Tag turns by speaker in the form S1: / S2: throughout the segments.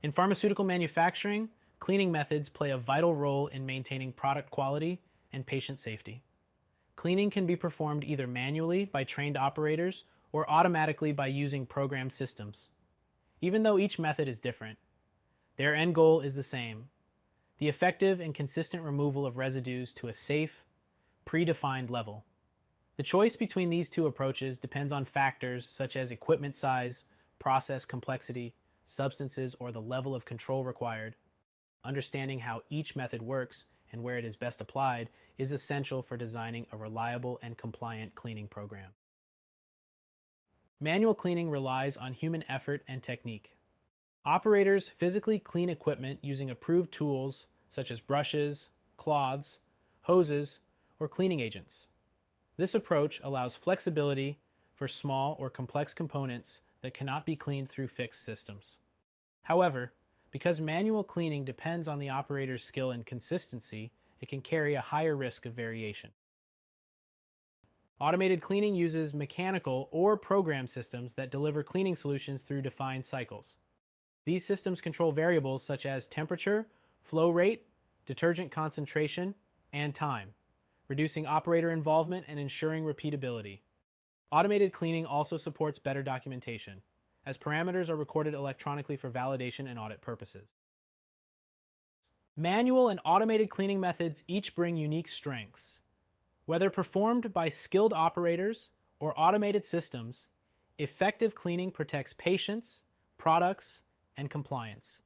S1: In pharmaceutical manufacturing, cleaning methods play a vital role in maintaining product quality and patient safety. Cleaning can be performed either manually by trained operators or automatically by using programmed systems. Even though each method is different, their end goal is the same: the effective and consistent removal of residues to a safe, predefined level. The choice between these two approaches depends on factors such as equipment size, process complexity, substances, or the level of control required. Understanding how each method works and where it is best applied is essential for designing a reliable and compliant cleaning program. Manual cleaning relies on human effort and technique. Operators physically clean equipment using approved tools such as brushes, cloths, hoses, or cleaning agents. This approach allows flexibility for small or complex components that cannot be cleaned through fixed systems. However, because manual cleaning depends on the operator's skill and consistency, it can carry a higher risk of variation. Automated cleaning uses mechanical or program systems that deliver cleaning solutions through defined cycles. These systems control variables such as temperature, flow rate, detergent concentration, and time, reducing operator involvement and ensuring repeatability. Automated cleaning also supports better documentation, as parameters are recorded electronically for validation and audit purposes. Manual and automated cleaning methods each bring unique strengths. Whether performed by skilled operators or automated systems, effective cleaning protects patients, products, and compliance.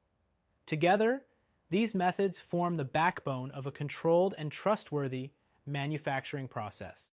S1: Together, these methods form the backbone of a controlled and trustworthy manufacturing process.